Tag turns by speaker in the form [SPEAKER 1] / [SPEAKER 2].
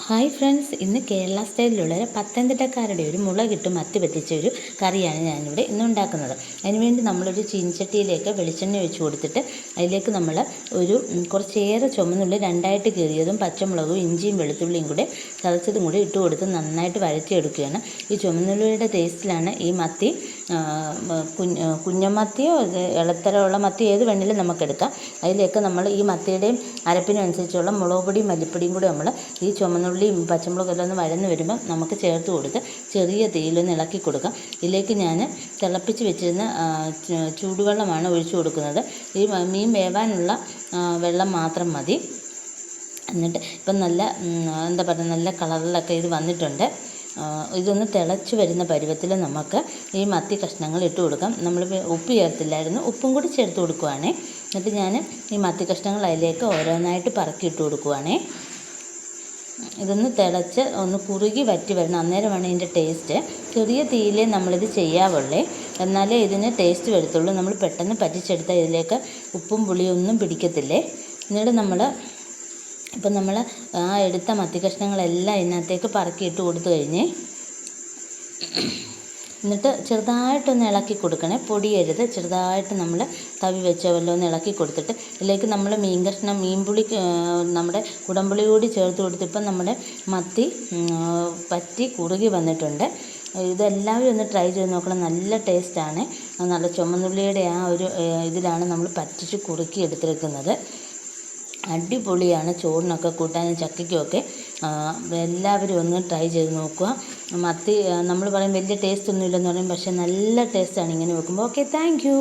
[SPEAKER 1] Hi friends, ഇന്ന് കേരള സ്റ്റൈലിലുള്ള പത്തനംതിട്ടക്കാരുടെ ഒരു മുളകിട്ട് മത്തി പറ്റിച്ച ഒരു കറിയാണ് ഞാനിവിടെ ഇന്ന് ഉണ്ടാക്കുന്നത്. അതിനുവേണ്ടി നമ്മളൊരു ചീനച്ചട്ടിയിലേക്ക് വെളിച്ചെണ്ണ ഒഴിച്ച് കൊടുത്തിട്ട് അതിലേക്ക് നമ്മൾ ഒരു കുറച്ചേറെ ചുമന്നുള്ളി രണ്ടായിട്ട് കീറിയതും പച്ചമുളകും ഇഞ്ചിയും വെളുത്തുള്ളിയും കൂടെ ചതച്ചതും കൂടി ഇട്ട് കൊടുത്ത് നന്നായിട്ട് വഴറ്റിയെടുക്കുകയാണ്. ഈ ചുമന്നുള്ളിയുടെ ടേസ്റ്റിലാണ് ഈ മത്തി, കുഞ്ഞമത്തിയോ ഇളത്തരമുള്ള മത്തി ഏത് വേണമെങ്കിലും നമുക്കെടുക്കാം. അതിലേക്ക് നമ്മൾ ഈ മത്തിയുടെയും അരപ്പിനനുസരിച്ചുള്ള മുളക് പൊടിയും മല്ലിപ്പൊടിയും കൂടി നമ്മൾ ഈ ചുമന്നുള്ളിയും പച്ചമുളകും എല്ലാം ഒന്ന് വഴന്ന് വരുമ്പോൾ നമുക്ക് ചേർത്ത് കൊടുത്ത് ചെറിയ തീയിലൊന്ന് ഇളക്കി കൊടുക്കാം. ഇതിലേക്ക് ഞാൻ തിളപ്പിച്ച് വെച്ചിരുന്ന ചൂടുവെള്ളമാണ് ഒഴിച്ചു കൊടുക്കുന്നത്. ഈ മീൻ വേവാനുള്ള വെള്ളം മാത്രം മതി. എന്നിട്ട് ഇപ്പം നല്ല എന്താ പറയുക, നല്ല കളറിലൊക്കെ ഇത് വന്നിട്ടുണ്ട്. ഇതൊന്ന് തിളച്ച് വരുന്ന പരുവത്തിൽ നമുക്ക് ഈ മത്തി കഷ്ണങ്ങൾ ഇട്ട് കൊടുക്കാം. നമ്മൾ ഉപ്പ് ചേർത്തില്ലായിരുന്നു, ഉപ്പും കൂടി ചേർത്ത് കൊടുക്കുവാണേ. എന്നിട്ട് ഞാൻ ഈ മത്തി കഷ്ണങ്ങൾ അതിലേക്ക് ഓരോന്നായിട്ട് പറക്കി ഇട്ട് കൊടുക്കുവാണേ. ഇതൊന്ന് തിളച്ച് ഒന്ന് കുറുകി വറ്റി വരണം, അന്നേരമാണ് ഇതിൻ്റെ ടേസ്റ്റ്. ചെറിയ തീയിലേ നമ്മളിത് ചെയ്യാവുള്ളേ, എന്നാലേ ഇതിന് ടേസ്റ്റ് വരത്തുള്ളൂ. നമ്മൾ പെട്ടെന്ന് പറ്റിച്ചെടുത്താൽ ഇതിലേക്ക് ഉപ്പും പുളിയൊന്നും പിടിക്കത്തില്ലേ. എന്നിട്ട് നമ്മൾ എടുത്ത മത്തി കഷ്ണങ്ങളെല്ലാം ഇതിനകത്തേക്ക് പറക്കിയിട്ട് കൊടുത്തു കഴിഞ്ഞ് എന്നിട്ട് ചെറുതായിട്ടൊന്ന് ഇളക്കി കൊടുക്കണേ, പൊടിയരുത്. ചെറുതായിട്ട് നമ്മൾ തവി വെച്ചോ വല്ലതും ഒന്ന് ഇളക്കി കൊടുത്തിട്ട് ഇതിലേക്ക് നമ്മൾ മീൻ കഷ്ണം, മീൻപുളി, നമ്മുടെ കുടംപുളി കൂടി ചേർത്ത് കൊടുത്തിപ്പം നമ്മുടെ മത്തി പറ്റി കുറുകി വന്നിട്ടുണ്ട്. ഇതെല്ലാവരും ഒന്ന് ട്രൈ ചെയ്ത് നോക്കണം, നല്ല ടേസ്റ്റാണ്. നല്ല ചുമന്നുള്ളിയുടെ ആ ഒരു ഇതിലാണ് നമ്മൾ പറ്റിച്ച് കുറുക്കി എടുത്തിരിക്കുന്നത്. അടിപൊളിയാണ് ചോറിനൊക്കെ കൂട്ടാനും ചക്കയ്ക്കുമൊക്കെ. എല്ലാവരും ഒന്ന് ട്രൈ ചെയ്ത് നോക്കുക. മത്തി നമ്മൾ പറയും വലിയ ടേസ്റ്റ് ഒന്നുമില്ലെന്ന് പറയും, പക്ഷേ നല്ല ടേസ്റ്റാണ് ഇങ്ങനെ വെക്കുമ്പോൾ. Okay, thank you.